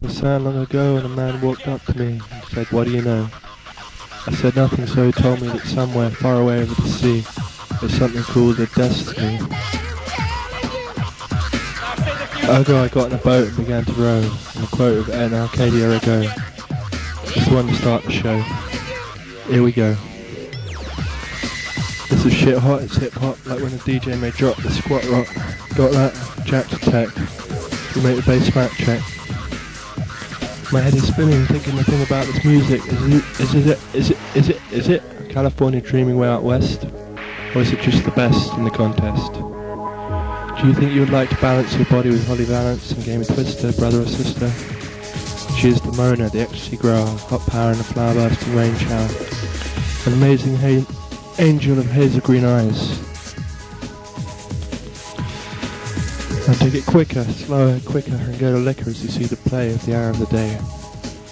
It was sad long ago, and a man walked up to me and said, "What do you know?" I said nothing, so he told me that somewhere far away over the sea there's something called a destiny. Ergo, I got in a boat and began to row, and a quote of Ed Arcadia Ergo. It's the one to start the show. Here we go. This is shit hot, it's hip hop, like when a DJ may drop the squat rock. Got that? Jack to tech. You make the bass smack check. My head is spinning, thinking the thing about this music. Is it California dreaming way out west? Or is it just the best in the contest? Do you think you would like to balance your body with Holly Valance and Game of Twister, brother or sister? She is the Mona, the ecstasy grower, hot power in a flower bursting rain shower. An amazing angel of hazel green eyes. Now take it quicker, slower, quicker, and go to liquor as you see the play of the hour of the day.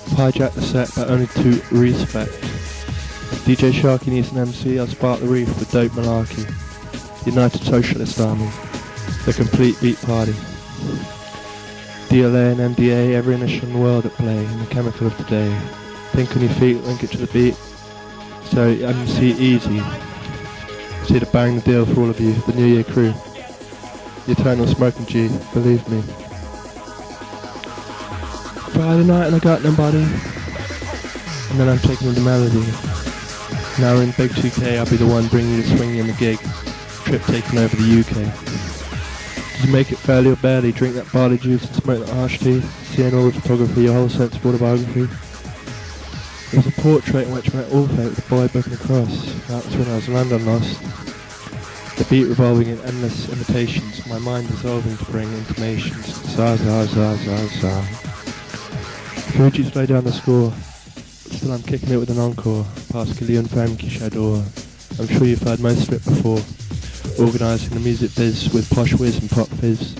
Hijack the set, but only to respect. If DJ Sharky needs an MC, I'll spark the reef with dope malarkey. The United Socialist Army. The complete beat party. DLA and MDA, every initial in the world at play, in the chemical of today. Think on your feet, link it to the beat. So MC easy. See to bang the deal for all of you, the New Year crew. The eternal smoking G, believe me. Friday night and I got nobody. And then I'm taking the melody. Now we're in Big 2K, I'll be the one bringing you the swinging and the gig. Trip taking over the UK. Did you make it fairly or barely? Drink that barley juice and smoke that harsh tea. Seeing all the photography, your whole sense of autobiography. There was a portrait in which I met Orpheus with the boy booking across. That was when I was London lost. The beat revolving in endless imitations, my mind dissolving to bring intimations. Zah, zah, zah, zah, zah. Fuji's lay down the score. Still I'm kicking it with an encore. Past Gillian Femme qui j'adore. I'm sure you've heard most of it before. Organising the music biz with posh whiz and pop fizz.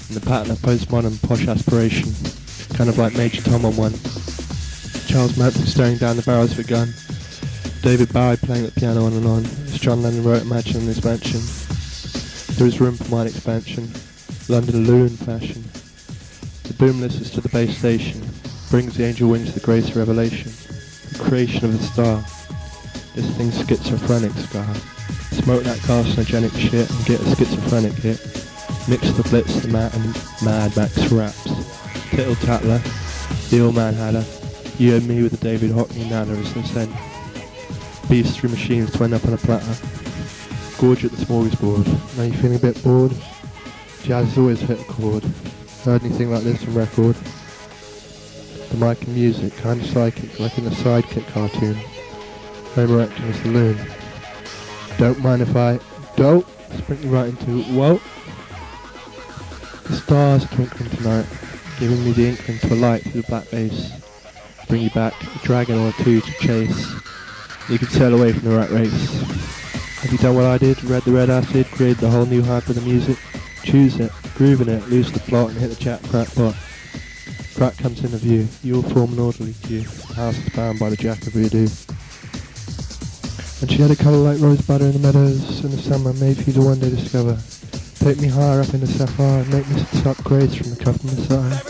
In the pattern of postmodern posh aspiration. Kind of like Major Tom on one. Charles Manson staring down the barrels of a gun. David Bowie playing the piano on and on, as John Lennon wrote Imagine in his mansion. There is room for mind expansion, London Loon fashion. The boom listens to the base station, brings the angel wings the grace of revelation, the creation of the star. This thing's schizophrenic scar. Smoke that carcinogenic shit and get a schizophrenic hit. Mix the blitz, the Mad Max raps. Tittle Tatler, the old man hadder. You and me with the David Hockney nana as they sent. Beefs through machines to end up on a platter. Gorge at the smorgasbord. Now you feeling a bit bored? Jazz has always hit a chord. Heard anything like this on record? The mic and music, kind of psychic, like in the Sidekick cartoon. Homer acting as the loon. Don't mind if I don't sprinkle right into whoa. The stars are twinkling tonight, giving me the inkling to a light through the black bass. Bring you back a dragon or two to chase. You can sail away from the rat race. Have you done what I did? Read the red acid, created the whole new hype of the music? Choose it, groove in it, lose the plot and hit the chat crackpot. Crack comes into view, you will form an orderly queue. The house is bound by the jack of voodoo. And she had a colour like rose butter in the meadows in the summer, made for you to one day discover. Take me higher up in the sapphire and make me suck grace from the cup of Messiah.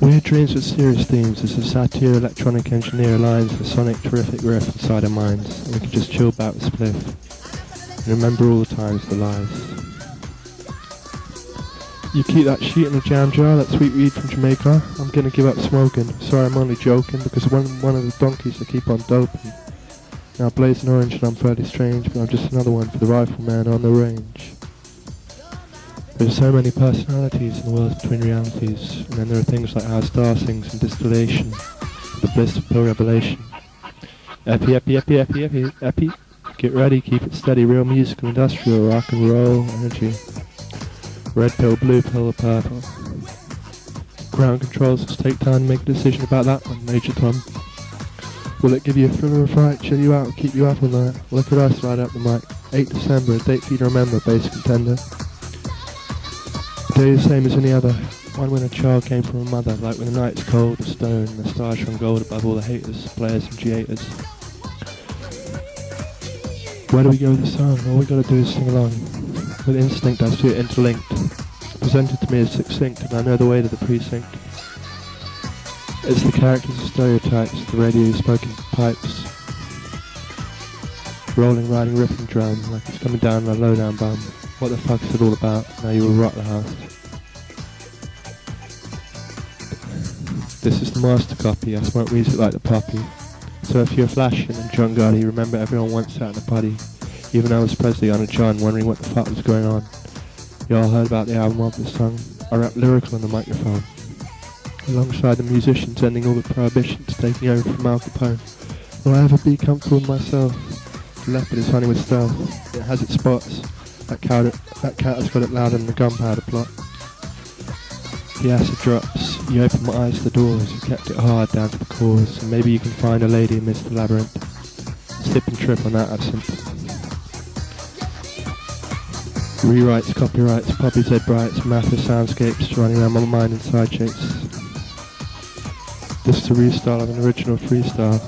Weird dreams with serious themes as a satire electronic engineer aligns the sonic terrific riff inside our minds, and we can just chill back with spliff and remember all the times the lies. You keep that sheet in a jam jar, that sweet weed from Jamaica. I'm gonna give up smoking. Sorry, I'm only joking, because one of the donkeys I keep on doping. Now blazing orange and I'm fairly strange, but I'm just another one for the rifleman on the range. There's so many personalities in the world between realities, and then there are things like how a star sings in distillation, the bliss of pure revelation. Epi, epi, epi, epi, epi, epi. Get ready, keep it steady, real musical, industrial, rock and roll, energy. Red pill, blue pill, or purple. Ground controls, let's take time to make a decision about that one, Major Tom. Will it give you a thrill or a fright, chill you out, keep you up all night? Look at us right up the mic. 8 December, a date for you to remember, base contender. Day the same as any other. One when a child came from a mother, like when the night's cold, a stone, and the stars shone gold above all the haters, players and G-haters. Where do we go with the song? All we gotta do is sing along. With instinct I see it interlinked. Presented to me as succinct, and I know the way to the precinct. It's the characters of stereotypes, the radio smoking pipes, rolling, riding, ripping drum, like it's coming down on a lowdown bum. What the fuck is it all about? Now you will rot the house. This is the master copy, I smoke music like the poppy. So if you're flashing and drunk guy, you remember everyone once sat in a putty. Even Elvis Presley on a John, wondering what the fuck was going on. You all heard about the album of the song. I rap lyrical on the microphone. Alongside the musicians ending all the prohibitions taking over from Al Capone. Will I ever be comfortable with myself? The leopard is honey with stealth. It has its spots. That cat has got it louder than the gunpowder plot. The acid drops. You open my eyes to the doors. You kept it hard down to the cause. And maybe you can find a lady amidst the labyrinth. Slip and trip on that absinthe. Rewrites, copyrights, poppies, head brights, massive soundscapes running around my mind in side shapes. This is a restyle of an original freestyle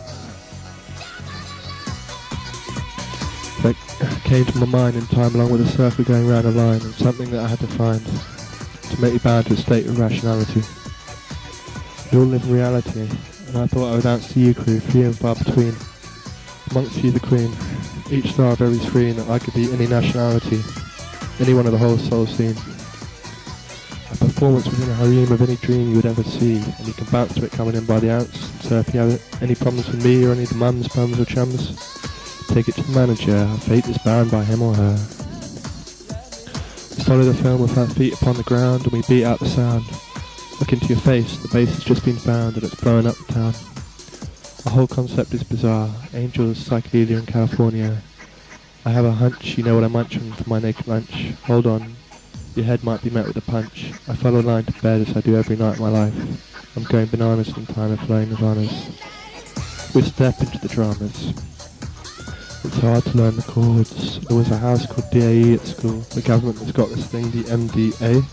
that came to my mind in time along with a circle going round a line, and something that I had to find to make me bound to a state of rationality. We all live in reality, and I thought I would answer to you crew, few and far between. Amongst you the queen, each star of every screen, that I could be any nationality, any one of the whole soul scene. A performance within a harem of any dream you would ever see, and you can bounce to it coming in by the ounce. So if you have any problems with me or any of the mums, bums or chums, take it to the manager. Fate is bound by him or her. We follow the film with our feet upon the ground, and we beat out the sound. Look into your face, the bass has just been found, and it's blowing up the town. The whole concept is bizarre. Angels, psychedelia in California. I have a hunch, you know what I'm munching for my naked lunch. Hold on, your head might be met with a punch. I follow a line to bed as I do every night of my life. I'm going bananas in time of flowing nirvanas. We step into the dramas. It's hard to learn the chords. There was a house called DAE at school. The government has got this thing, the MDA.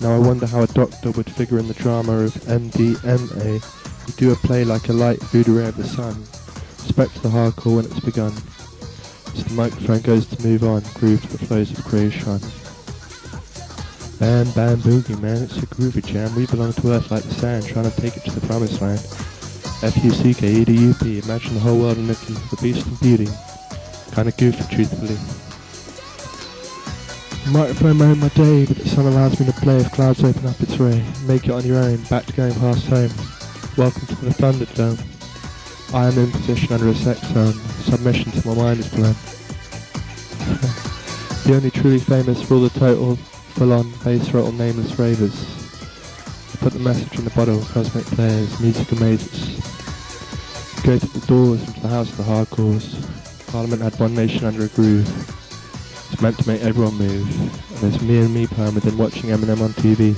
Now I wonder how a doctor would figure in the drama of MDMA. You do a play like a light voodoo ray of the sun. Respect to the hardcore when it's begun. As the microphone goes to move on, groove to the flows of creation. Bam, bam, boogie, man, it's a groovy jam. We belong to earth like the sand, trying to take it to the promised land. F-U-C-K-E-D-U-P, imagine the whole world in Mickey, the beast and beauty. Kinda goofy, truthfully. The microphone may own my day, but the sun allows me to play if clouds open up its ray. Make it on your own, back to going past home. Welcome to the Thunderdome. I am in position under a sex zone. Submission to my mind is blown. The only truly famous for all the total, full-on, bass throttle, nameless ravers. I put the message in the bottle, cosmic players, music amazes. Go through the doors into the house of the hardcores. Parliament had one nation under a groove. It's meant to make everyone move. And there's me and me perm within watching Eminem on TV.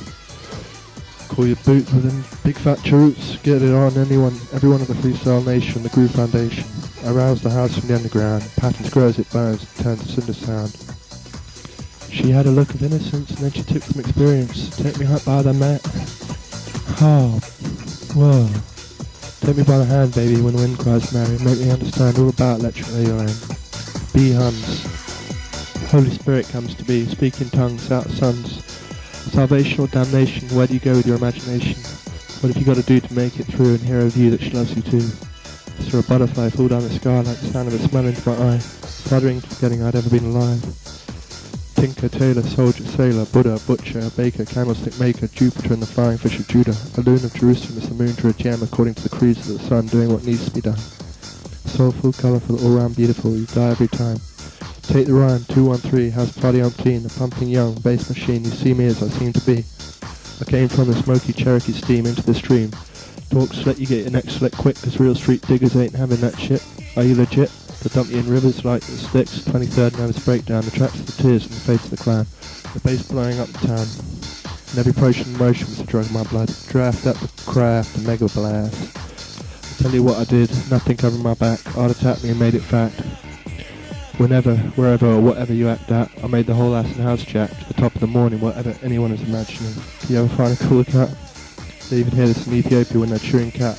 Call your boots within big fat choots. Get it on every one of the freestyle nation, the Groove Foundation. I rouse the house from the underground. Patterns grow as it burns, it turns to cinder sound. She had a look of innocence and then she took some experience. Take me right by the mat. Oh, whoa. Take me by the hand, baby, when the wind cries merry. Make me understand all about electric radioland. Bee hums. Holy Spirit comes to be. Speak in tongues, out suns. Salvation or damnation, where do you go with your imagination? What have you got to do to make it through and hear a view that she loves you too? I saw a butterfly fall down the sky like the sound of a smell into my eye, fluttering to forgetting I'd ever been alive. Tinker, tailor, soldier, sailor, Buddha, butcher, baker, candlestick maker, Jupiter and the flying fish of Judah. A loon of Jerusalem is the moon to a gem according to the creeds of the sun, doing what needs to be done. Soulful, colourful, all-round beautiful, you die every time. Take the rhyme, 213, house party on clean, a pumping young, bass machine, you see me as I seem to be. I came from the smoky Cherokee steam into the stream. Talks let you get your neck slit quick, cause real street diggers ain't having that shit. Are you legit? To dump you in rivers like the sticks, 23rd nervous breakdown, the tracks of the tears in the face of the clown. The bass blowing up the town. And every potion in motion was a drug in my blood. Draft up the craft, the mega blast. I tell you what I did, nothing covering my back. Art attacked me and made it fact. Whenever, wherever or whatever you act at, I made the whole ass and house jack to the top of the morning, whatever anyone is imagining. Do you ever find a cooler cat? They even hear this in Ethiopia when they're chewing cat.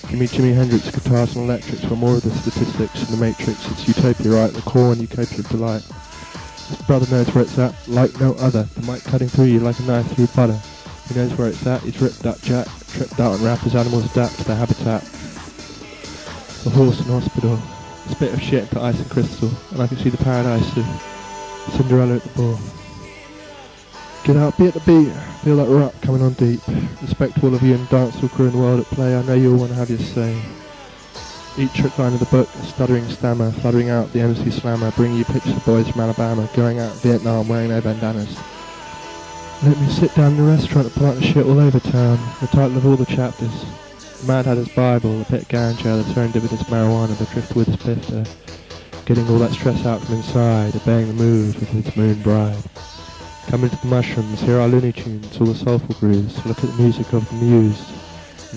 Give me Jimi Hendrix, guitars and electrics for more of the statistics in the Matrix. It's utopia, right? The core and utopia of delight. This brother knows where it's at, like no other. The mic cutting through you like a knife through butter. He knows where it's at, he's ripped that jack, tripped out and rappers, animals adapt to their habitat. The horse in hospital, a spit of shit into ice and crystal, and I can see the paradise of Cinderella at the ball. Get out, be at the beat, feel that rap coming on deep. Respect all of you and dancehall crew in the world at play, I know you all want to have your say. Each trick line of the book, a stuttering stammer, fluttering out the MC slammer, bringing you pictures of boys from Alabama, going out to Vietnam wearing their bandanas. Let me sit down in a restaurant and pull out the shit all over town, the title of all the chapters. The man had his Bible, the pit ganja, the serendipitous marijuana, the driftwood spifter, getting all that stress out from inside, obeying the mood with his moon bride. Come into the mushrooms, hear our Looney Tunes, all the soulful grooves, look at the music of the muse.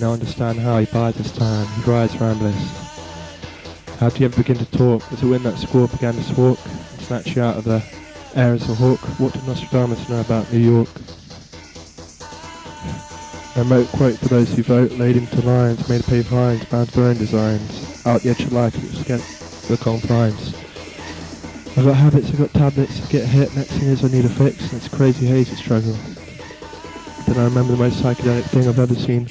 Now understand how he bides his time, he rides around bliss. How do you ever begin to talk, as the wind that squall began to squawk, and snatch you out of the air as a hawk? What did Nostradamus know about New York? A remote quote for those who vote, laid into lines, made to pay fines, bound to their own designs, out the edge of life, against the confines. I've got habits, I've got tablets, I get hit, next thing is I need a fix, and it's a crazy hazy struggle. Then I remember the most psychedelic thing I've ever seen.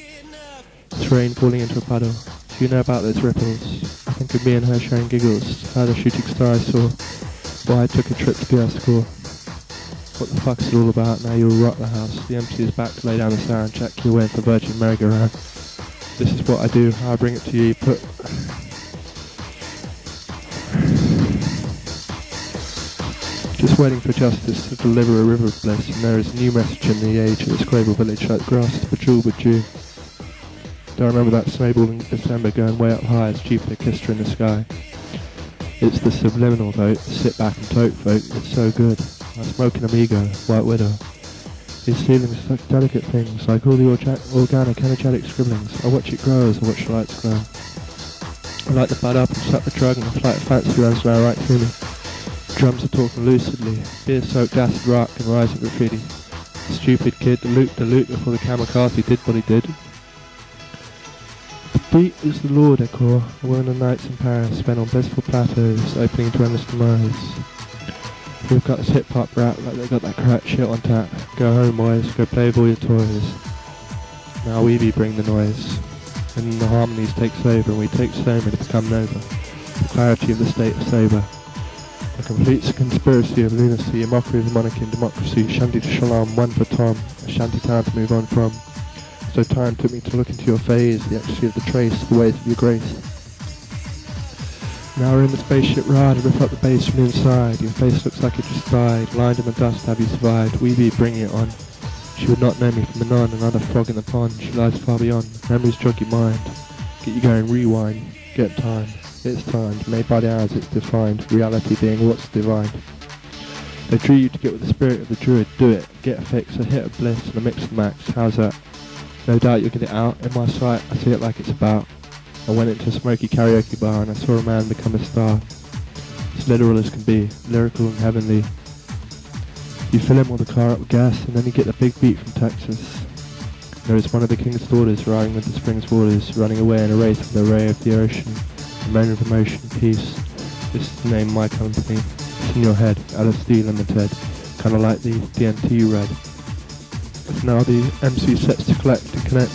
It's rain falling into a puddle. Do you know about those ripples? I think of me and her sharing giggles, how the shooting star I saw, why I took a trip to Glasgow. What the fuck's it all about? Now you'll rock the house. The MC is back to lay down the sound, check your way into the Virgin merry-go-round. This is what I do, how I bring it to you, put... Just waiting for justice to deliver a river of bliss, and there is a new message in the age of this Scrabble village like grass to bejewel with dew. Do I remember that snowball in December going way up high as Jupiter kissed her in the sky? It's the subliminal vote, the sit back and toke vote, it's so good. I smoke an Amigo, White Widow. These feelings are such delicate things, like all the organic, energetic scribblings. I watch it grow as I watch the lights glow. I light the bud up and suck the drug, and a flight of fancy runs now right through me. Drums are talking lucidly, beer-soaked acid rock and rising graffiti. The stupid kid, the loot before the kamikaze did what he did. The beat is the law decor, a woman and nights in Paris spent on blissful plateaus, opening to endless demise. We've got this hip-hop rap like they got that crack shit on tap. Go home boys, go play with all your toys. Now we bring the noise, and the harmonies takes over and we take Soma to become Nova. The clarity of the state of sober. A complete conspiracy of lunacy, a mockery of monarchy and democracy, shanty to shalom, one for Tom, a shanty town to move on from. So time took me to look into your phase, the ecstasy of the trace, the ways of your grace. Now we're in the spaceship ride, I rip up the bass from the inside, your face looks like it just died, lined in the dust have you survived, we be bringing it on. She would not know me from a nun, another frog in the pond, she lies far beyond, memories jog your mind, get you going, rewind, get time. It's timed, made by the hours it's defined, reality being what's divine. They drew you to get with the spirit of the druid, do it, get a fix, a hit of bliss and a mix of max, how's that? No doubt you'll get it out, in my sight I see it like it's about. I went into a smoky karaoke bar and I saw a man become a star. As literal as can be, lyrical and heavenly. You fill him with the car up with gas and then you get the big beat from Texas. There is one of the king's daughters riding with the spring's waters, running away in a race with the ray of the ocean. Moan of emotion, peace. This is the name of my company. It's in your head, LSD Limited. Kinda like the DNT you read. It's now the MC sets to collect and connect.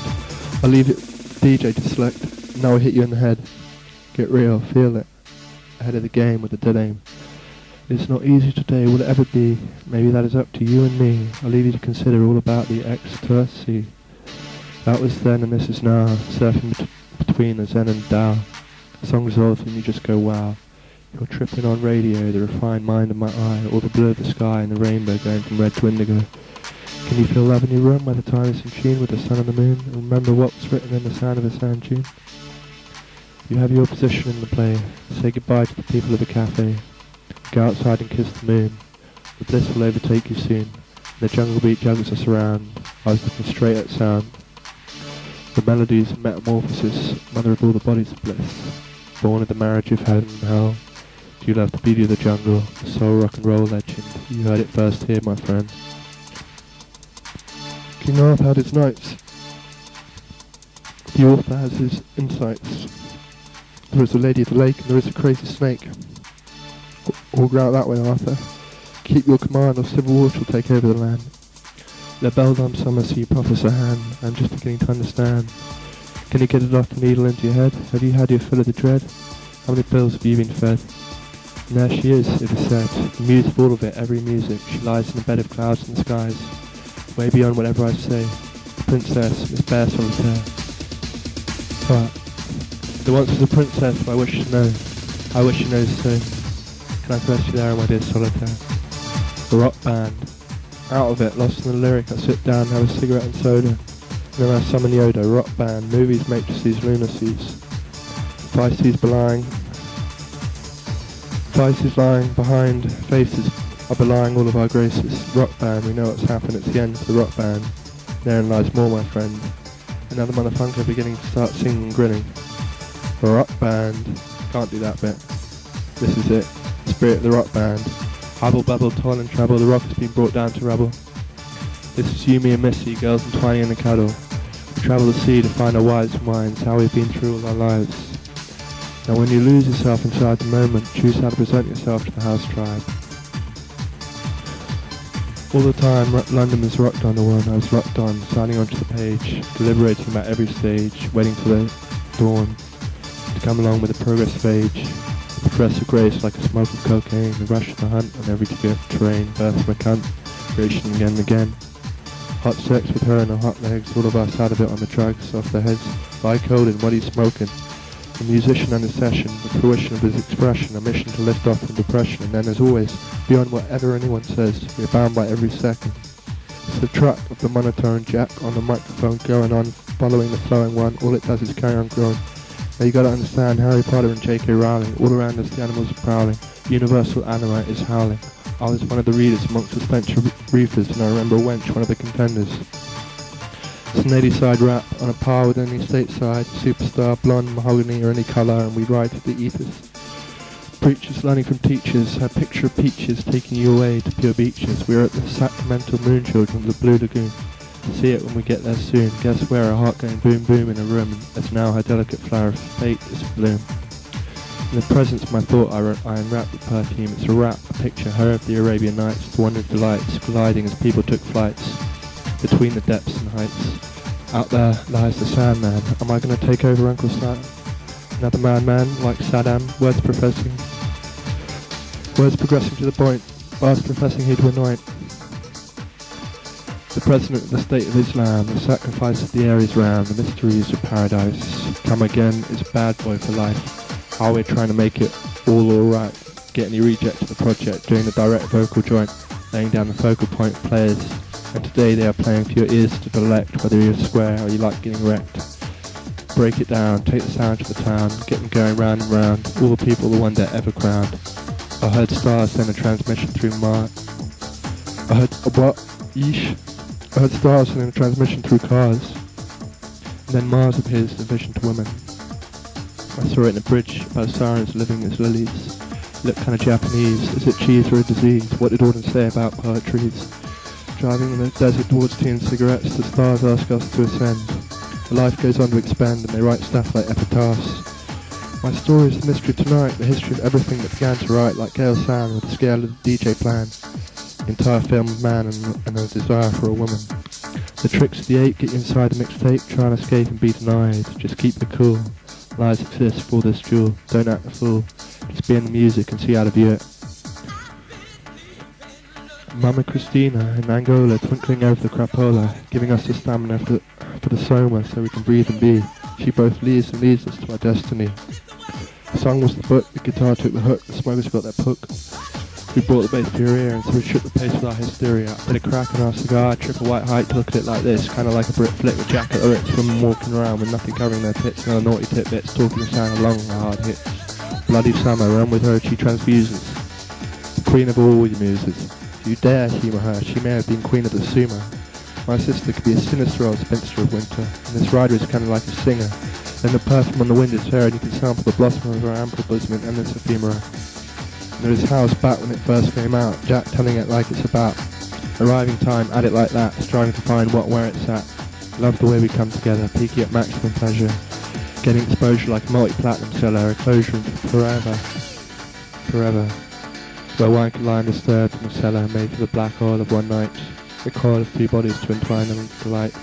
I'll leave it DJ to select. Now I'll hit you in the head. Get real, feel it. Ahead of the game with a dead aim. It's not easy today, will it ever be? Maybe that is up to you and me. I'll leave you to consider all about the ecstasy. That was then and this is now. Surfing between the Zen and Tao. Songs off and you just go wow. You're tripping on radio, the refined mind of my eye, or the blue of the sky and the rainbow going from red to indigo. Can you feel love in your room by the time it's in tune with the sun and the moon, and remember what was written in the sound of a sound tune? You have your position in the play. Say goodbye to the people of the cafe. Go outside and kiss the moon. The bliss will overtake you soon. The jungle beat juggles us around. I was looking straight at sound. The melodies of metamorphosis, mother of all the bodies of bliss. Born of the marriage of heaven and hell. Do you love the beauty of the jungle, the soul rock and roll legend? You heard it first here, my friend. King Arthur had his nights. The author has his insights. There is a lady at the lake and there is a crazy snake. All go out that way, Arthur. Keep your command or civil war shall take over the land. The beldam summer sea proffers a hand. I'm just beginning to understand. Can you get it off the needle into your head? Have you had your fill of the dread? How many pills have you been fed? And there she is, it is said, the muse of all of it, every music. She lies in a bed of clouds and skies, way beyond whatever I say. The princess is bare solitaire. But there once was a princess who I wish to know. I wish she knows so. Can I press you there, my dear solitaire? The rock band. Out of it, lost in the lyric, I sit down, have a cigarette and soda. And then I summon Yoda, rock band, movies, matrices, lunacies. Vices lying behind faces are belying all of our graces. Rock band, we know what's happened, it's the end of the rock band. Therein lies more, my friend. Another motherfucker beginning to start singing and grinning. Rock band. Can't do that bit. This is it. Spirit of the rock band. Hubble, bubble, toil and trouble, the rock has been brought down to rubble. This is you, me and Missy, girls entwining in the cuddle. We travel the sea to find our wives and minds, how we've been through all our lives. Now when you lose yourself inside the moment, choose how to present yourself to the house tribe. All the time, London was rocked on the one, I was locked on, signing onto the page, deliberating about every stage, waiting for the dawn to come along with the progress of age. The press of grace like a smoke of cocaine, the rush of the hunt on every terrain, birth of a cunt, creation again and again. Hot sex with her and her hot legs, all of us out of it on the drugs, off their heads, lie cold and what he's smoking. The musician and his session, the fruition of his expression, a mission to lift off from depression, and then as always, beyond whatever anyone says, we're bound by every second. It's the track of the monotone jack on the microphone going on, following the flowing one, all it does is carry on growing. Now you gotta understand, Harry Potter and J.K. Rowling, all around us the animals are prowling, universal anima is howling. I was one of the readers amongst the Spencer Reefers, and I remember Wench, one of the contenders. It's an 80-side rap, on a par with any stateside, superstar, blonde, mahogany or any colour, and we ride through the ethers. Preachers learning from teachers, a picture of peaches taking you away to pure beaches. We're at the sacramental moon children of the Blue Lagoon. See it when we get there soon. Guess where a heart going boom boom in a room, as now her delicate flower of fate is bloom. In the presence of my thought I unwrap the perfume. It's a rap, a picture, her of the Arabian Nights, the wondrous delights, gliding as people took flights between the depths and heights. Out there lies the Sandman. Am I going to take over Uncle Sam? Another madman like Saddam, words progressing to the point, bars professing he'd anoint. The President of the State of Islam, the sacrifice of the Aries ram, the mysteries of paradise. Come again is a bad boy for life. How we're trying to make it all alright. Getting the reject to the project, doing the direct vocal joint, laying down the focal point of players. And today they are playing for your ears to select whether you're square or you like getting wrecked. Break it down, take the sound to the town, get them going round and round, all the people the wonder ever crowned. I heard stars send a transmission through Mars. I heard stars sending a transmission through cars. And then Mars appears, a vision to women. I saw it in a bridge about sirens living as lilies. Looked kind of Japanese. Is it cheese or a disease? What did Auden say about poetries? Driving in the desert towards tea and cigarettes, the stars ask us to ascend. The life goes on to expand and they write stuff like epitaphs. My story is the mystery of tonight, the history of everything that began to write like Gail Sand with the scale of the DJ plan. The entire film of man and a desire for a woman. The tricks of the ape get you inside the mixtape, try and escape and be denied. Just keep the cool. Lies exist for this jewel. Don't act the fool. Just be in the music and see how to view it. Mama Christina in Angola, twinkling over the crapola, giving us the stamina for the soma so we can breathe and be. She both leads and leads us to our destiny. The song was the book, the guitar took the hook, the smokers got their pook. We brought the bass to your ear and so we shook the pace with our hysteria. Bit of crack in our cigar, triple white height to look at it like this, kinda like a Brit flick with jacket lyrics, women walking around with nothing covering their tits and other naughty tidbits, talking the sound along the hard hits. Bloody summer, run with her, she transfuses. The queen of all your muses. If you dare humour her, she may have been queen of the sumo. My sister could be a sinister old spinster of winter, and this rider is kinda like a singer. Then the perfume on the wind is her and you can sample the blossom of her ample bosom and endless ephemera. There is house back when it first came out, Jack telling it like it's about. Arriving time, add it like that, striving to find where it's at. Love the way we come together, peaky at maximum pleasure. Getting exposure like a multi-platinum seller, a closure forever. Forever. Where wine could lie undisturbed in a cellar, made for the black oil of one night. The coil of two bodies to entwine them into light.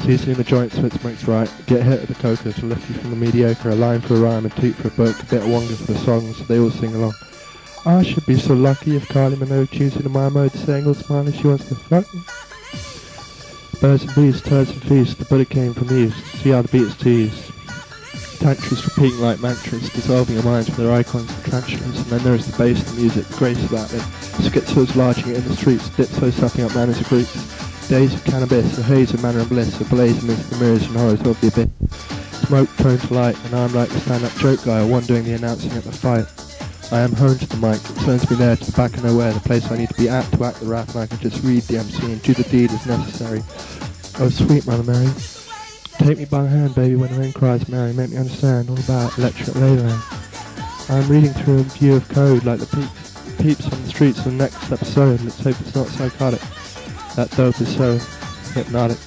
Seasoning the joint so it smokes right. Get hit with the coca to lift you from the mediocre. A line for a rhyme, a toot for a book, a bit of wonga for the song, so they all sing along. I should be so lucky if Kylie Minogue tunes into my mode, saying all smiley she wants to fuck me. Birds and bees, turds and feasts, the Buddha came from the east. See how the beat is teased. Tantras repeating like mantras, dissolving your minds with their icons and tarantulas, and then there is the bass, the music, the grace of that bit. Schizos larging it in the streets, dipsos slapping up manners of Greeks. Days of cannabis, a haze of manner and bliss, a blaze amidst the mirrors and horrors of the abyss. Smoke toned to light, and I'm like the stand-up joke guy, or one doing the announcing at the fight. I am honed to the mic, it turns me there to the back of nowhere, the place I need to be at to act the rap, and I can just read the MC and do the deed as necessary. Oh sweet Mother Mary, take me by the hand, baby, when the rain cries Mary, make me understand all about electric Leyland. I am reading through a view of code like the peeps on the streets of the next episode. Let's hope it's not psychotic. That dope is so hypnotic.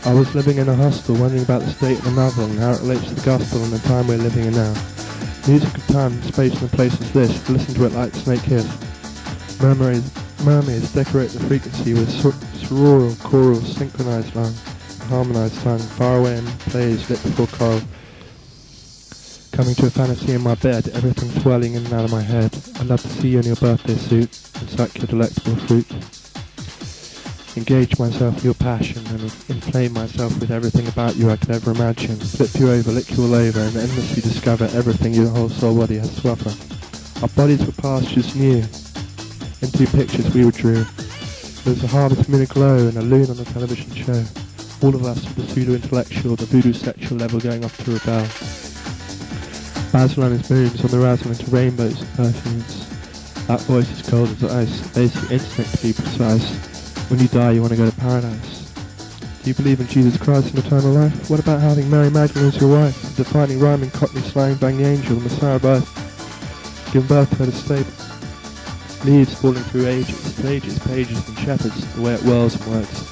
I was living in a hostel, wondering about the state of the novel and how it relates to the gospel and the time we're living in now. Music of time, space and a place is this, to listen to it like snake hiss. Mermaids decorate the frequency with sororal, choral, synchronized line, harmonized tongue, far away in plays lit before choral. Coming to a fantasy in my bed, everything swirling in and out of my head. I'd love to see you in your birthday suit, and suck your delectable fruit. Engage myself with your passion, and inflame myself with everything about you I could ever imagine. Flip you over, lick you all over, and endlessly discover everything your whole soul body has to offer. Our bodies were pastures new. In two pictures we were drew. There was a harvest moon aglow and a loon on the television show. All of us with the pseudo-intellectual, the voodoo sexual level going off to rebel. Basil and his moons on the razzle into rainbows and perfumes. That voice is cold as ice, basic instinct to be precise. When you die, you want to go to paradise. Do you believe in Jesus Christ and eternal life? What about having Mary Magdalene as your wife? The defining rhyming cockney slang, bang the angel, the Messiah birth. Given birth to her to stable. Leaves falling through ages, stages, pages and shepherds, the way it whirls and works.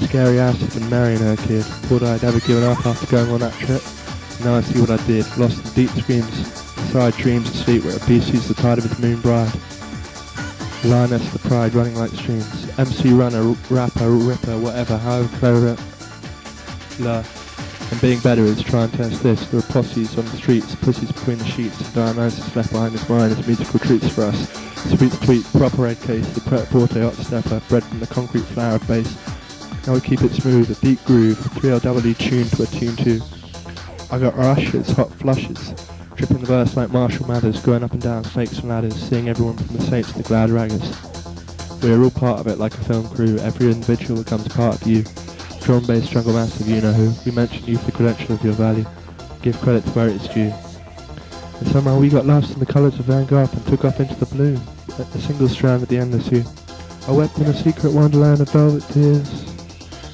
Scary acid and marrying her kid. Thought I'd ever given up after going on that trip. Now I see what I did, lost in deep screams, inside dreams of sleep where a beast sees the tide of his moon bride. Lioness the pride running like streams, MC runner, rapper, ripper, whatever, however clever and being better is try and test this. There are posses on the streets, pussies between the sheets, and Dionysus left behind his mind as musical treats for us. Sweet tweet, proper red case, the pret-a-porter hot stepper, bred from the concrete flower of bass. Now we keep it smooth, a deep groove, 3LW tuned to a tune too. I got rushes, hot flushes, tripping the verse like Marshall Mathers, going up and down snakes and ladders, seeing everyone from the saints to the glad raggers. We are all part of it like a film crew, every individual becomes part of you. Drum bass jungle massive, you know who. We mention you for the credential of your value. Give credit to where it's due. And somehow we got lost in the colours of Van Gogh and took off into the blue, a single strand at the endless hue. I wept in a secret wonderland of velvet tears,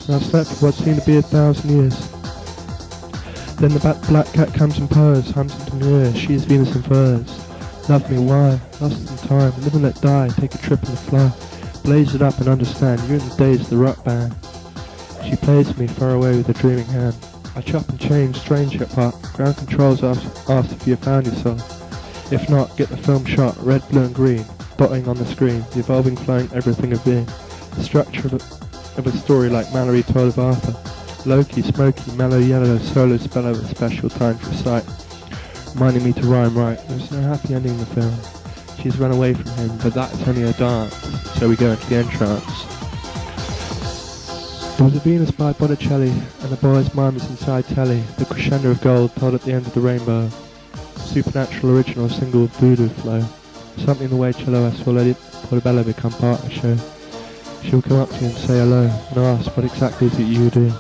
and I slept for what seemed to be 1,000 years. Then the black cat comes and purrs, hums into my ear, she is Venus in furs. Love me, why? Lost in time, live and let die, take a trip and fly. Blaze it up and understand, you're in the days of the rock band. She plays me far away with a dreaming hand. I chop and change, strange hip hop. Ground controls asked if you have found yourself. If not, get the film shot, red, blue and green, dotting on the screen, the evolving, flowing everything of being. The structure of a story like Mallory told of Arthur. Loki, smoky, mellow yellow, solo speller with special time for sight. Reminding me to rhyme right. There's no happy ending in the film. She's run away from him, but that's only a dance, so we go into the entrance. There was a Venus by Botticelli, and the boy's mind was inside telly, the crescendo of gold told at the end of the rainbow. Supernatural original single voodoo flow. Something in the way Cello S. Portobello become part of the show. She'll come up to you and say hello, and ask what exactly is it you do.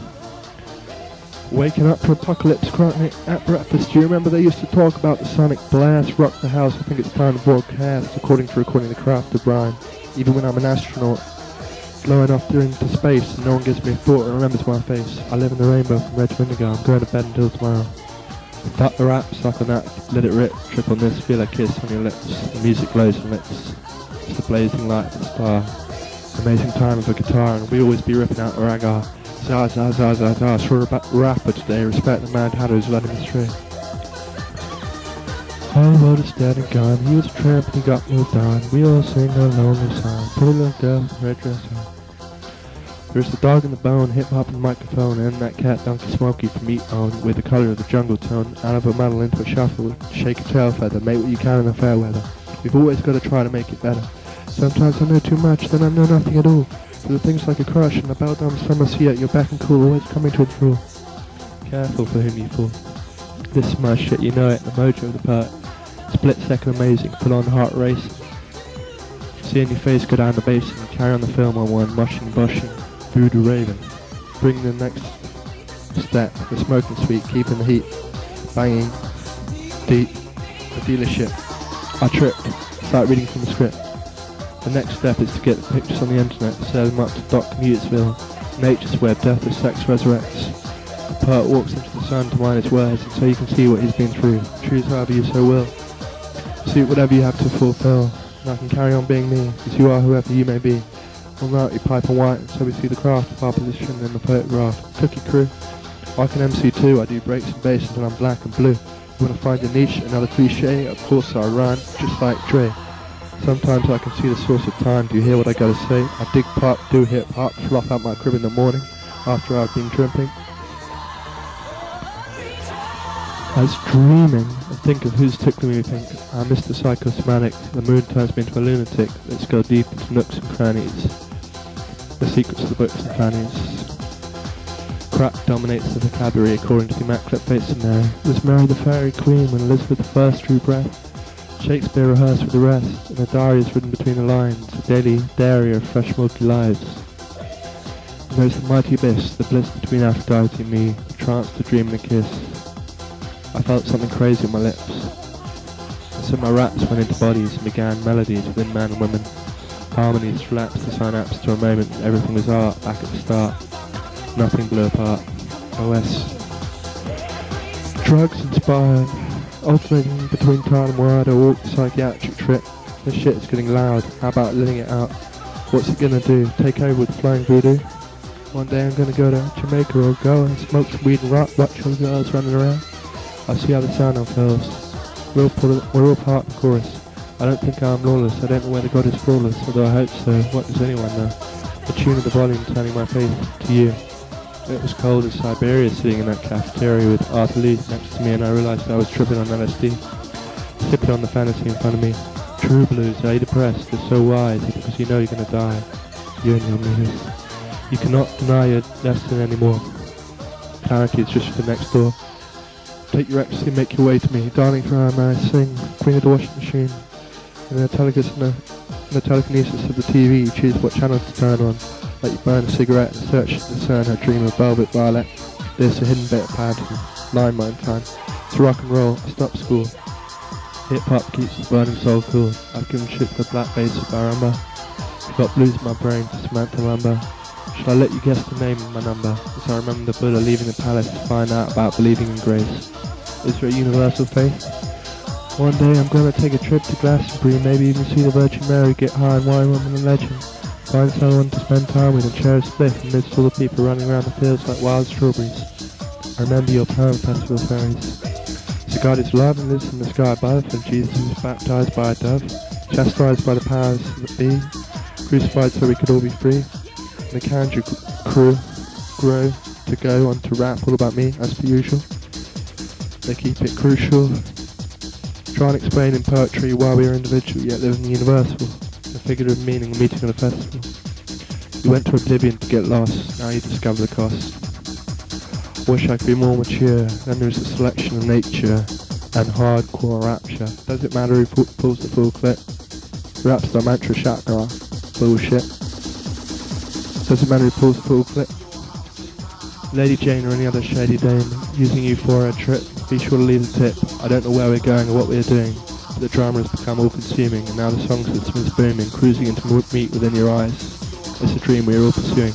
Waking up for apocalypse chronic at breakfast. Do you remember they used to talk about the sonic blast? Rock the house, I think it's time to broadcast, according to recording the craft of rhyme. Even when I'm an astronaut, blowing off into space and no one gives me a thought or remembers my face. I live in the rainbow from red to indigo, I'm going to bed until tomorrow. Fuck the rap, suck on that, let it rip, trip on this, feel a kiss on your lips. The music glows from lips. It's the blazing light of the star. Amazing time of a guitar, and we always be ripping out the ragga. Zah zah zah zah zah, sure rapper today, respect the mad hatter who's led him astray. All the world is dead and gone, he was a tramp and he got moved on. We all sing a lonely song, pretty little girl with red dress on. There's the dog and the bone, hip-hop and microphone, and that cat Donkey Smokey from Eat On, with the colour of the jungle tone, out of a muddle into a shuffle, shake a tail feather, make what you can in the fair weather. We've always got to try to make it better. Sometimes I know too much, then I know nothing at all. So the things like a crush and a bell-dumb summer sea at your beck and call, always coming to a draw. Careful for whom you fall. This is my shit, you know it, the mojo of the part. Split second amazing, full on heart racing. Seeing your face go down the basin, carry on the film on one, mushing, bushing, voodoo raving. Bring the next step, the smoking sweet, keeping the heat, banging, deep, the dealership. I tripped, start reading from the script. The next step is to get the pictures on the internet, sell them up to Doc Mutersville. Nature's web, death as sex resurrects. The poet walks into the sun to mine his words, and so you can see what he's been through. Choose however you so will. Suit whatever you have to fulfill. And I can carry on being me, because you are whoever you may be. All night we pipe and white, and so we see the craft of our position in the photograph. Cookie crew. I can MC too, I do breaks and bass until I'm black and blue. You wanna find your niche, another cliche? Of course I rhyme, just like Dre. Sometimes I can see the source of time, do you hear what I gotta say? I dig pop, do hip hop, flop out my crib in the morning, after I've been dripping. I was dreaming, and think of who's tickling me pink. I'm Mr. Psychosomatic, the moon turns me into a lunatic. Let's go deep into nooks and crannies. The secrets of the books and fannies. Crap dominates the vocabulary according to the immaculate face of Mary. Was Mary the fairy queen when Elizabeth I drew breath? Shakespeare rehearsed with the rest, and a diary is written between the lines, a daily diary of fresh milky lives. And there's the mighty abyss, the bliss between Aphrodite and me, the trance, the dream and the kiss. I felt something crazy on my lips. And so my raps went into bodies and began melodies within man and women. Harmonies relapsed the synapse to a moment when everything was art back at the start. Nothing blew apart. OS. Drugs inspired. Alternating between time and word, I walk the psychiatric trip. This shit is getting loud. How about letting it out? What's it gonna do? Take over with flying voodoo? One day I'm gonna go to Jamaica or go and smoke some weed and rock, watch all the girls running around. I see how the sound unfurls. We're all part of the chorus. I don't think I'm lawless. I don't know whether God is flawless, although I hope so. What does anyone know? The tune of the volume turning my face to you. It was cold as Siberia sitting in that cafeteria with Arthur Lee next to me, and I realised I was tripping on LSD. Sipping on the fantasy in front of me. True blues, are you depressed? It's so wise, because you know you're going to die. You and your muse. You cannot deny your destiny anymore. Clarity is just for next door. Take your ecstasy, make your way to me. Darling, for I may sing. Queen of the washing machine. In the telekinesis of the TV, you choose what channel to turn on. Like you burn a cigarette and search to discern her dream of velvet violet. There's a hidden bit of pattern. Line mine time. It's rock and roll. I stopped school. Hip hop keeps the burning soul cool. I've given shit to the black bass of Baramba. I've got blues in my brain to Samantha Lumber. Shall I let you guess the name of my number? As I remember the Buddha leaving the palace to find out about believing in grace. Is there a universal faith? One day I'm gonna take a trip to Glastonbury, maybe even see the Virgin Mary, get high and wine woman and legend. Find someone to spend time with and share a spliff amidst all the people running around the fields like wild strawberries. I remember your Perm Festival fairies. So God is love and lives in the sky above, and Jesus was baptized by a dove, chastised by the powers that be, crucified so we could all be free. And the Kanju crew grow to go on to rap all about me, as per usual. They keep it crucial. Try and explain in poetry why we are individual yet live in the universal. The figurative meaning of meeting at a festival. You went to oblivion to get lost, now you discover the cost. Wish I could be more mature, then there's a selection of nature and hardcore rapture. Does it matter who pulls the full clip? Raps the mantra chakra. Bullshit. Does it matter who pulls the full clip? Lady Jane or any other shady dame using you for a trip, be sure to leave a tip. I don't know where we're going or what we're doing, but the drama has become all-consuming, and now the song system is booming, cruising into meat within your eyes. It's a dream we're all pursuing.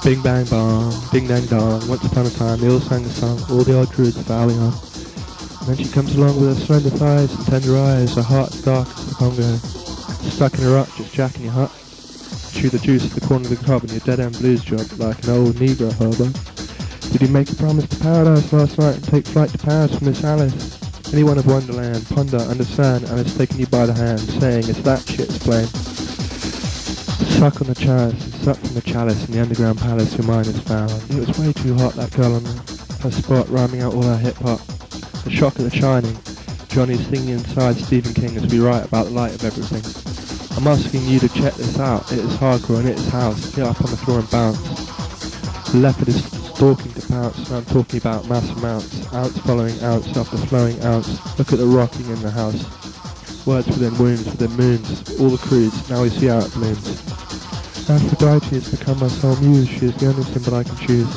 Bing bang bong, ding dang dong, once upon a time they all sang the song, all the old druids vowing on. And then she comes along with her slender thighs and tender eyes, her heart as dark as the Congo. Stuck in a rut, just jacking your hut. Chew the juice at the corner of the cob and your dead-end blues job like an old Negro hobo. Did you make a promise to paradise last night and take flight to Paris from Miss Alice? Anyone of Wonderland, ponder, understand, and it's taking you by the hand, saying it's that shit's plain. Suck on the chalice and up from the chalice in the underground palace your mind is found. It was way too hot, that girl on her spot, rhyming out all her hip-hop. The shock of the shining. Johnny's singing inside Stephen King as we write about the light of everything. I'm asking you to check this out. It is hardcore and it is house. Get up on the floor and bounce. The leopard is stalking to pounce, and I'm talking about mass amounts. Ounce following ounce after flowing ounce. Look at the rocking in the house. Words within wounds, within moons. All the creeds, now we see how it blooms. Aphrodite has become my sole muse. She is the only symbol I can choose.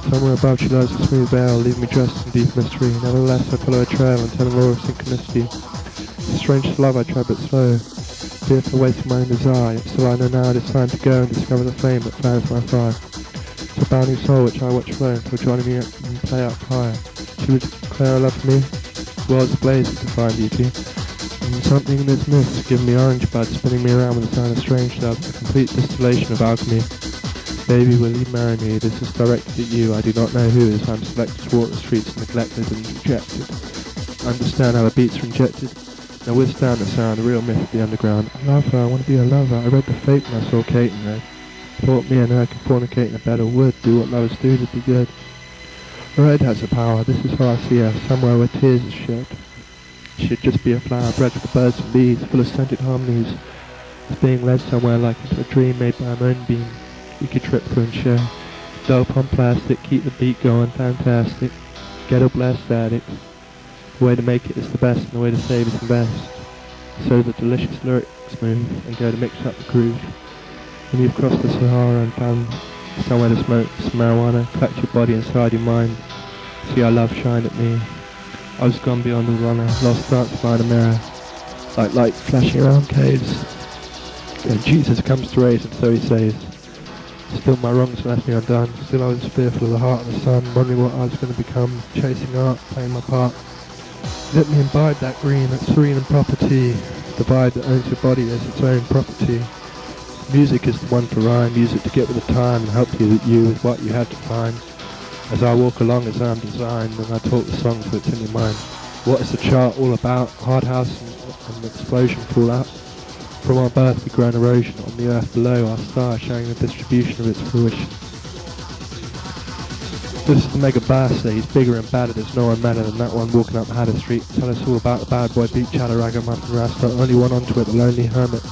Somewhere above she lies a smooth veil, leaving me dressed in deep mystery. Nevertheless I follow a trail and turn a law of synchronicity. It's strange to love I try but slow. Fearful wasting my own desire, yet still I know now it is time to go and discover the flame that flares my fire. It's a bounding soul which I watch flow until joining me and play up higher. She would declare her love for me. The world's ablaze with divine beauty. And something in this mist has given me orange buds, spinning me around with a sound of strange love, a complete distillation of alchemy. Baby, will you marry me? This is directed at you. I do not know who is. I'm selected to walk the streets neglected and rejected. Understand how the beats are injected. Now withstand the sound, a real myth of the underground. I love her, I want to be a lover. I read the fate when I saw Kate and Red. Thought me and her could fornicate in a bed or wood, do what lovers do to be good. Red has the power, this is how I see her, somewhere where tears are shed. She'd just be a flower bred for the birds and bees, full of scented harmonies. It's being led somewhere like into a dream made by a moonbeam. We could trip through and share. Dope on plastic, keep the beat going, fantastic. Ghetto blast addict. The way to make it is the best, and the way to save is invest. So the delicious lyrics move, and go to mix up the groove. When you've crossed the Sahara and found somewhere to smoke some marijuana, collect your body inside your mind. See our love shine at me. I was gone beyond the runner, lost dance by the mirror. Like light flashing around caves. And Jesus comes to raise, and so he saves. Still my wrongs left me undone. Still I was fearful of the heart of the sun, wondering what I was going to become, chasing art, playing my part. Let me imbibe that green, that serene and proper tea. The vibe that owns your body as its own property. Music is the one to rhyme, use it to get with the time and help you with what you had to find. As I walk along as I'm designed, and I talk the song so it's in your mind. What is the chart all about? Hard house and explosion fallout. From our birth we grow an erosion, on the earth below our star showing the distribution of its fruition. This is the mega bass, he's bigger and badder, there's no one madder than that one walking up Hatter Street. Tell us all about the bad boy beat chatter, ragamuffin rasta, only one onto it, the lonely hermit.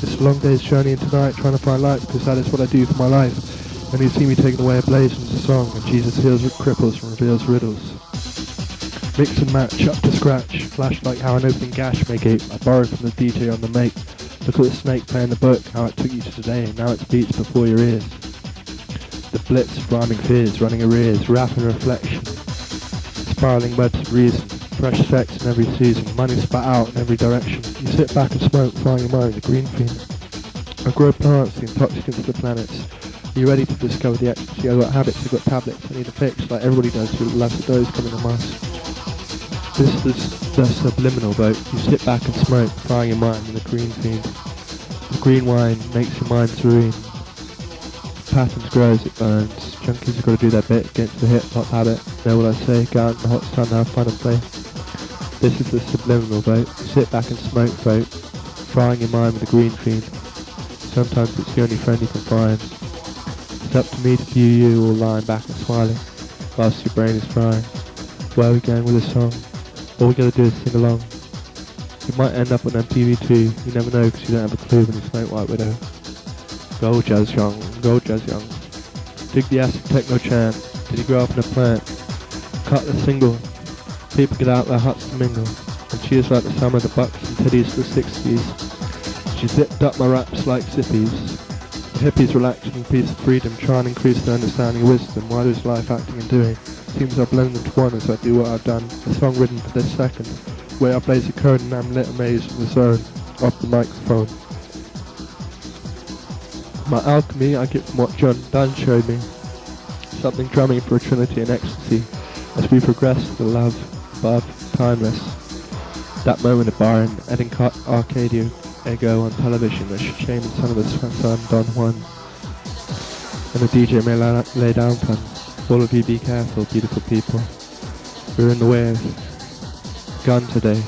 It's a long day's journey into night, trying to find light, because that is what I do for my life. And you see me taking away a blaze from the song, and Jesus heals cripples and reveals riddles. Mix and match, up to scratch, flash like how an opening gash may gape. I borrow from the DJ on the make. Look at the snake playing the book, how it took you to today, and now it beats before your ears. The blitz of rhyming fears, running arrears, rap and reflection. Spiralling webs of reason, fresh sex in every season, money spat out in every direction. You sit back and smoke, flying your mind, a green fiend. I grow plants, the intoxicants of the planets. Are you ready to discover the ecstasy? I've got habits, I've got tablets, I need a fix, like everybody does who loves the dose coming to mass. This is the subliminal boat. You sit back and smoke, frying your mind in a green fiend. The green wine makes your mind serene. Patterns grow as it burns. Junkies have got to do their bit against the hip-hop habit. Know what I say? Go out in the hot sun, have fun and play. This is the subliminal boat. You sit back and smoke, boat, frying your mind with a green fiend. Sometimes it's the only friend you can find. It's up to me to view you all lying back and smiling, whilst your brain is frying. Where are we going with this song? All we gotta do is sing along. You might end up on MTV2, you never know because you don't have a clue when you smoke White Widow. Go Jazz Young, go Jazz Young. Dig the acid techno chant, did he grow up in a plant? Cut the single, people get out their huts to mingle. And cheers like the summer, the bucks and titties of the 60s. She zipped up my raps like zippies. The hippies relaxing in peace of freedom, try and increase their understanding of wisdom. Why does life acting and doing? Seems I blend them to one as I do what I've done. A song written for this second, where I blaze a code and I'm lit amazed in the zone, off the microphone. My alchemy I get from what John Donne showed me. Something drumming for a trinity and ecstasy, as we progress to the love above, timeless. That moment of Byron, Edinburgh Arcadia Ego on television, the shame and son of the son Don Juan. And the DJ may lay down fun. All of you be careful, beautiful people. We're in the way of gun today.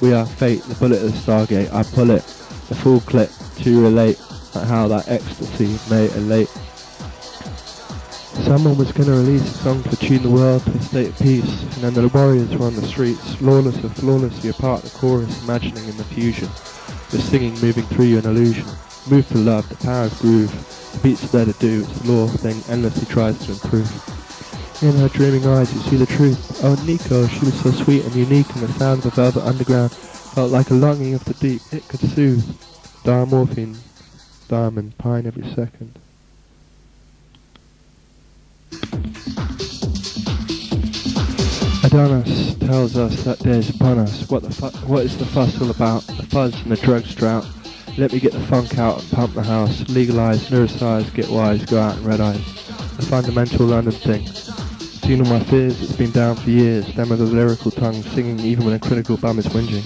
We are fate, the bullet of the Stargate. I pull it, the full clip to relate. like how that ecstasy may elate. Someone was going to release a song to tune the world to a state of peace, and then the warriors were on the streets, lawless or flawlessly apart the chorus, imagining in the fusion, the singing moving through you an illusion. Move for love, the power of groove, the beats are there to do, it's the law thing endlessly tries to improve. In her dreaming eyes you see the truth. Oh Nico, she was so sweet and unique, and the sound of the velvet underground felt like a longing of the deep, it could soothe. Diamorphine, diamond, pine every second. Adonis tells us that day is upon us. What is the fuss all about? The fuzz and the drugs drought. Let me get the funk out and pump the house. Legalize, neurosize, get wise, go out and red eyes. The fundamental London thing. Seen all my fears, it's been down for years. Them are the lyrical tongue singing even when a critical bum is whinging.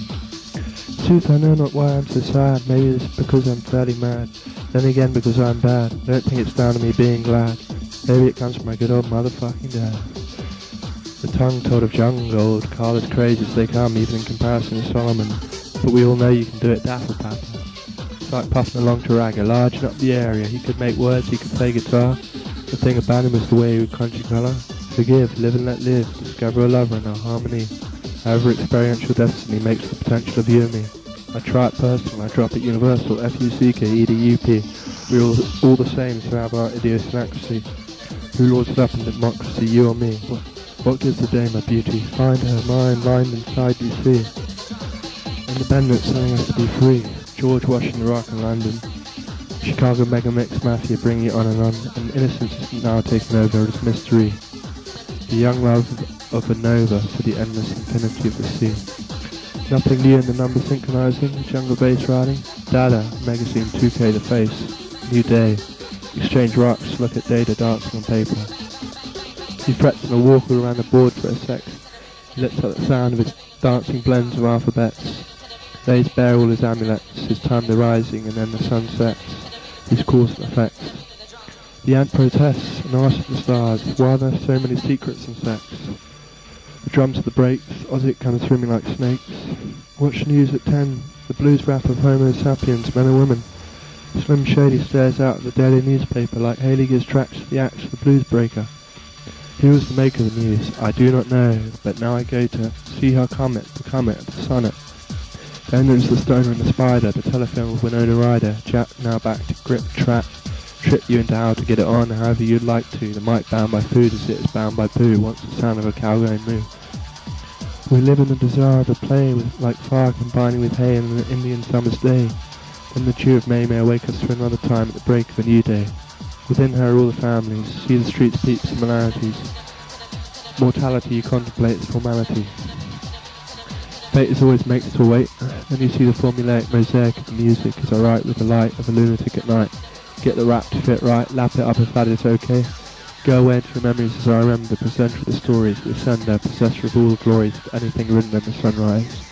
Truth, I know not why I'm so sad. Maybe it's because I'm fairly mad. Then again because I'm bad. I don't think it's down to me being glad. Maybe it comes from my good old motherfucking dad. The tongue told of jungle, Carl as crazy as they come, even in comparison to Solomon. But we all know you can do it, Dapper Papa. It's like puffing along to rag, larging up the area. He could make words, he could play guitar. The thing about him was the way he would conjure colour. Forgive, live and let live, discover a lover and a harmony. However experiential destiny makes the potential of you and me. I try it personal, I drop it universal, F-U-C-K-E-D-U-P. We're all the same, so have our idiosyncrasy. Who lords it up in democracy, you or me? What gives the dame her beauty? Find her mind, lined inside you see. Independence telling us to be free. George washing the rock in London. Chicago mega mix mafia bringing it on. And innocence is now taking over as mystery. The young love of a nova for the endless infinity of the sea. Nothing new in the number synchronizing, jungle bass riding. Dada, magazine 2K the face. New day. Exchange rocks, look at data dancing on paper. He frets and will walk around the board for a sec. He lets out the sound of his dancing blends of alphabets. Lays bare all his amulets, his time the rising and then the sun sets, his cause and effects. The ant protests and asks the stars, why are there so many secrets and sex? The drums of the breaks, Ozzy comes swimming like snakes. Watch news at 10, the blues rap of Homo sapiens, men and women. Slim Shady stares out at the daily newspaper like Haley gives tracks to the axe of the blues breaker. Who was the maker of the news? I do not know, but now I go to see her comet, the sonnet. Then there's the stoner and the spider, the telefilm with Winona Ryder. Jack now back to grip track, trip you into how to get it on however you'd like to. The mic bound by food as it is bound by poo, wants the sound of a cow going moo. We live in the desire of a play with like fire combining with hay in an Indian summer's day. Then the dew of May awake us to another time at the break of a new day. Within her all the families, see the streets peep similarities. Mortality you contemplate its formality. Fate is always makes to wait, then you see the formulaic mosaic of the music as I write with the light of a lunatic at night. Get the rap to fit right, lap it up if that is okay. Go away into the memories as I remember the presenter of the stories, the ascender, possessor of all the glories of anything written in the sunrise.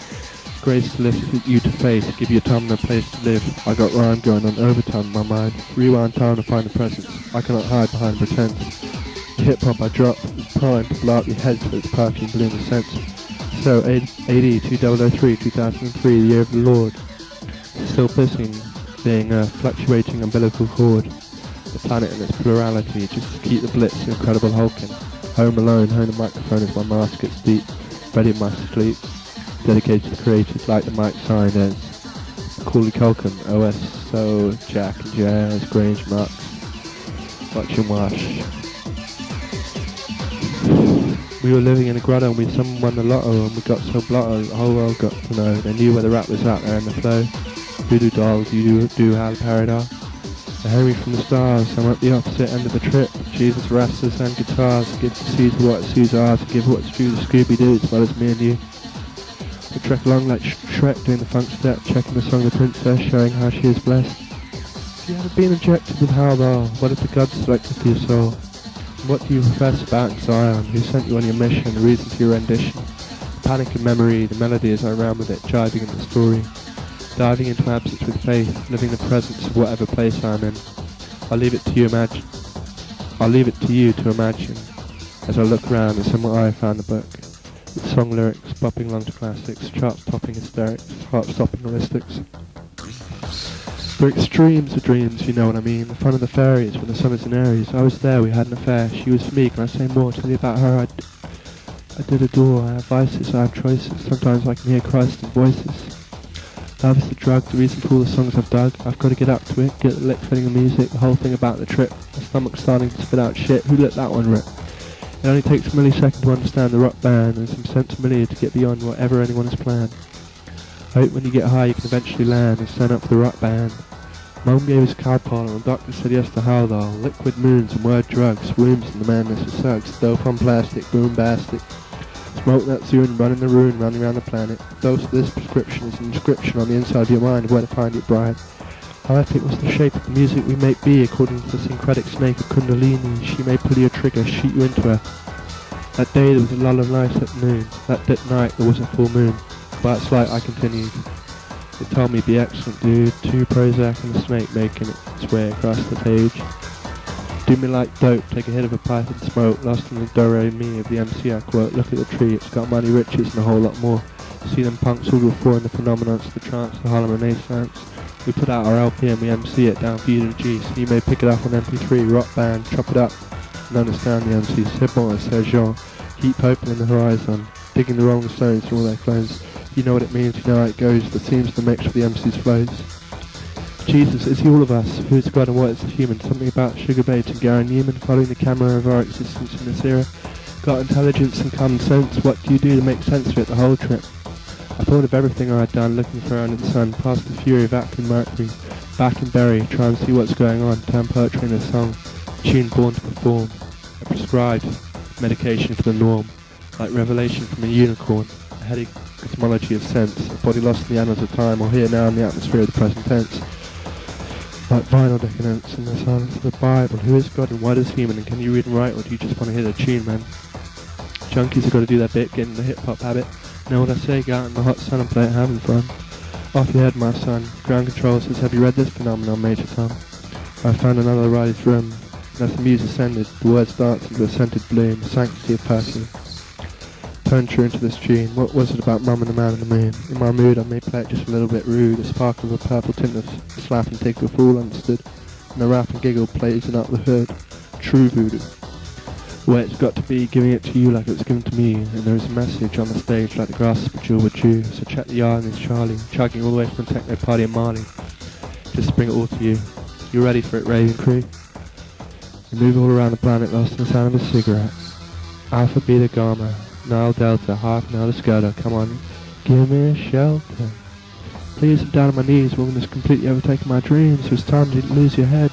Grace to lift you to face, give your tongue a place to live. I got rhyme going on overtime in my mind. Rewind time to find the presence. I cannot hide behind pretense. The hip-hop I drop is primed to blow up your heads with its perfume bloom of sense. So, AD 2003, 2003, the year of the Lord. Still pissing, being a fluctuating umbilical cord. The planet in its plurality, just to keep the blitz incredible hulking. Home alone, hone the microphone as my mask gets deep. Ready in my sleep. Dedicated to the creators like the mic sign as Macaulay Culkin, OS, So, Jack and Jazz, Grange Marks, Watch and Wash. We were living in a grotto and someone won the lotto and we got so blotto the whole world got to know. They knew where the rap was out there in the flow. Voodoo dolls, you do how the paradise. They heard me from the stars, I'm at the opposite end of the trip. Jesus, wrestlers and guitars, give to Caesar what Caesar are, to give what's due to Scooby-Doo as well as me and you. We trek along like Shrek doing the funk step, checking the song of the princess, showing how she is blessed. If you had been injected with Haldol, what if the gods selected for your soul? And what do you profess about Zion, who sent you on your mission, the reason for your rendition? The panic in memory, the melody as I ran with it, jiving in the story. Diving into absence with faith, living the presence of whatever place I'm in. I'll leave it to you to imagine, as I look around and somewhere I found the book. With song lyrics, bopping along to classics, charts topping hysterics, heart stopping holistics. For extremes of dreams, you know what I mean. The fun of the fairies when the sun is in Aries. I was there, we had an affair. She was for me, can I say more? Tell you about her, I did adore. I have vices, I have choices. Sometimes I can hear Christ in voices. Love is the drug, the reason for all the songs I've dug. I've got to get up to it, get the lick fitting the music, the whole thing about the trip. My stomach's starting to spit out shit. Who let that one rip? It only takes a millisecond to understand the rock band and some sense familiar to get beyond whatever anyone has planned. I hope when you get high you can eventually land and stand up for the rock band. Mum gave us cow pollen and the doctor said yes to Haldol. Liquid moons and word drugs, wombs and the madness of sugs. Dope on plastic, boombastic. Smoke that soon, running the rune, running around the planet. Dose of this prescription is an inscription on the inside of your mind of where to find it bright. How epic was the shape of the music we may be, according to the syncretic snake of Kundalini. She may pull your trigger, shoot you into her. That day there was a lull of light at noon. That night there was a full moon. By its light I continued. It told me be excellent, dude. 2 Prozac and a snake making its way across the page. Do me like dope, take a hit of a pipe and smoke. Lost in the do-re-mi of the MC I quote. Look at the tree, it's got money, riches and a whole lot more. See them punks all before in the phenomenons, the trance, the Harlem Renaissance. We put out our LP and we MC it down for you to G, so you may pick it up on MP3, rock band, chop it up and understand the MC. C'est bon, c'est Jean. Keep opening the horizon, digging the Rolling Stones from all their clones. You know what it means, you know how it goes, the seams to mix with the MC's flows. Jesus, is he all of us? Who is God and what is a human? Something about Sugar Babes and Gary Newman following the camera of our existence in this era. Got intelligence and common sense, what do you do to make sense of it the whole trip? I thought of everything I had done, looking for under the sun, past the fury of Ackland Mercury, back in Bury, try and see what's going on, turn poetry into a song, a tune born to perform, a prescribed medication for the norm, like revelation from a unicorn, a heady cosmology of sense, a body lost in the annals of time, or here now in the atmosphere of the present tense. Like vinyl decadence in the silence of the Bible. Who is God and what is human, and can you read and write, or do you just want to hear the tune, man? Junkies have got to do their bit, get in the hip-hop habit. Know what I say, go out in the hot sun and play it having fun. Off your head, my son. Ground control says, have you read this phenomenon, Major Tom? I found another rider's room, and as the muse ascended, the words danced into a scented bloom, a sanctity of perfume. Turned true into this tune. What was it about Mum and the Man in the Moon? In my mood I may play it just a little bit rude, a sparkle of a purple tint of slap and tickle for all understood, and a rap and giggle blazing up the hood. True voodoo. Where it's got to be, giving it to you like it was given to me, and there is a message on the stage like the grass is bejeweled with dew. So check the yard and it's Charlie, chugging all the way from the techno party in Mali. Just to bring it all to you. You ready for it, raving crew? We move all around the planet, lost in the sound of a cigarette. Alpha, Beta, Gamma, Nile, Delta, half Nile, Skoda, come on, give me a shelter. Please, I'm down on my knees, woman has completely overtaken my dreams. There's time to lose your head,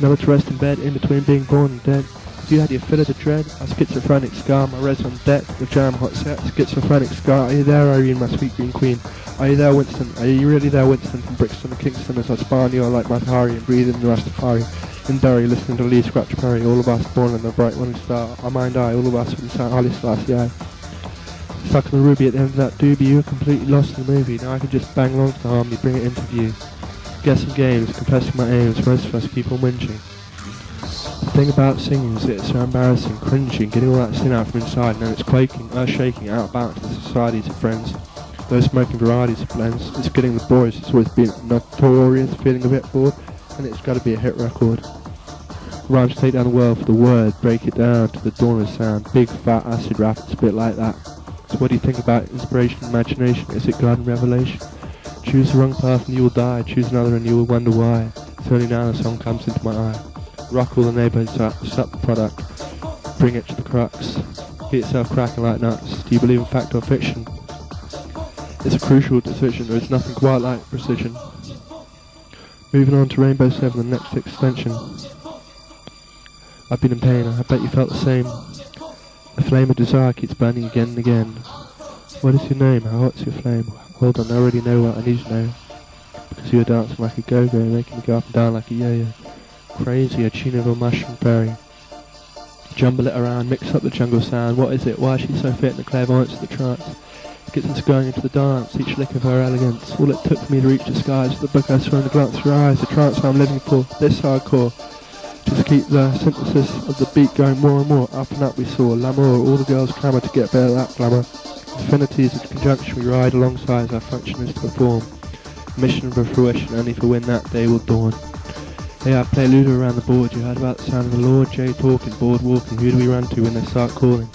never to rest in bed, in between being born and dead. If you had your fill of the dread, a schizophrenic scar, my res on deck, the jam hot set, schizophrenic scar. Are you there, Irene, my sweet green queen? Are you there, Winston? Are you really there, Winston, from Brixton to Kingston, as I span you like Matahari and breathe in the Rastafari? In Derry, listening to Lee Scratch Perry, all of us born in the bright morning star. Our mind eye, all of us from St. Holly Selassie eye. Stuck in the ruby at the end of that doobie, you were completely lost in the movie. Now I can just bang along to the harmony, bring it into view. Get some games, confessing my aims, most of us keep on whinging. The thing about singing is that it's so embarrassing, cringing, getting all that sin out from inside, and then it's quaking, shaking out about to the societies of friends. Those smoking varieties of blends, it's getting the boys, it's always been notorious, feeling a bit bored, and it's got to be a hit record. Rhymes take down the world for the word, break it down to the dawn of sound, big fat acid rap, it's a bit like that. So what do you think about inspiration and imagination? Is it God and revelation? Choose the wrong path and you will die, choose another and you will wonder why. It's only now the song comes into my eye. Rock all the neighbourhoods up, suck the product, bring it to the crux, get yourself cracking like nuts. Do you believe in fact or fiction? It's a crucial decision, there is nothing quite like precision. Moving on to Rainbow 7, the next extension. I've been in pain, I bet you felt the same. The flame of desire keeps burning again and again. What is your name? How hot's your flame? Hold on, I already know what I need to know. Because you were dancing like a go-go, making me go up and down like a yo-yo. Crazy, a tune of a mushroom berry. Jumble it around, mix up the jungle sound. What is it? Why is she so fit in the clairvoyance of the trance? Gets us going into the dance, each lick of her elegance. All it took for me to reach the skies, the book I saw in the glance of her eyes, the trance I'm living for, this hardcore. Just keep the synthesis of the beat going more and more, up and up we soar, l'amour, all the girls clamour to get better at that glamour. Infinities of conjunction we ride alongside as our function is to perform. Mission for fruition, only for when that day will dawn. Hey, I play Ludo around the board. You heard about the sound of the Lord? Jay talking, board walking. Who do we run to when they start calling?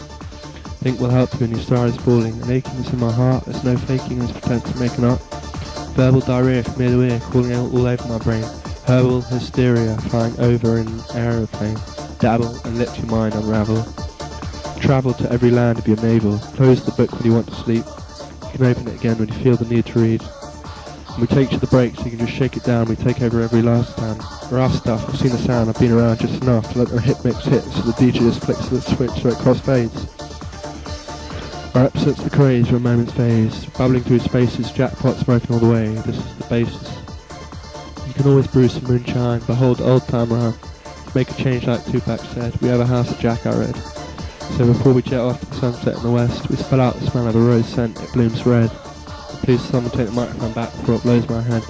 Think will help you when your star is falling. An achiness in my heart. There's no faking this pretense to make an art. Verbal diarrhea from ear to ear, calling out all over my brain. Herbal hysteria, flying over in an aeroplane. Dabble and let your mind unravel. Travel to every land of your navel. Close the book when you want to sleep. You can open it again when you feel the need to read. And we take to the break so you can just shake it down. We take over every last stand. Rough stuff, I've seen the sound, I've been around just enough to let the hit mix hit so the DJ just flicks the switch so it crossfades. Our represents the craze for a moment's phase. Bubbling through spaces, jackpot smoking all the way. This is the basis. You can always brew some moonshine, behold old time around. Make a change like Tupac said, we have a house of Jack I read. So before we jet off to the sunset in the west, we spell out the smell of a rose scent, it blooms red. Please someone take the microphone back before it blows my head.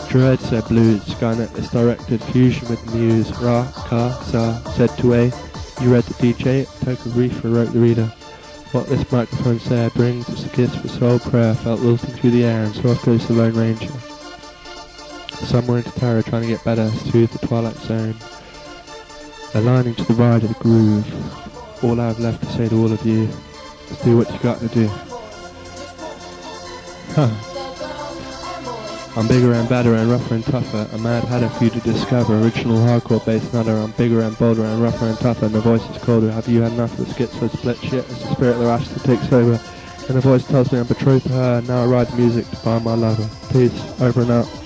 Dread said blues, Skynet is directed, fusion with the muse. Ra, Ka, Sa, said to A. You read the DJ, Toka Reefer wrote the reader. What this microphone said brings us a kiss for soul prayer, felt wilting through the air, and so off goes the Lone Ranger. Somewhere into terror, trying to get better, soothe the twilight zone. Aligning to the ride of the groove. All I have left to say to all of you is do what you got to do. Huh. I'm bigger and badder and rougher and tougher. A mad hatter for you to discover. Original hardcore bass nutter. I'm bigger and bolder and rougher and tougher. And the voice is colder. Have you had enough of the schizo split shit? It's the spirit of the rash that takes over. And the voice tells me I'm betrothed to her. And now I ride the music to find my lover. Peace. Over and out.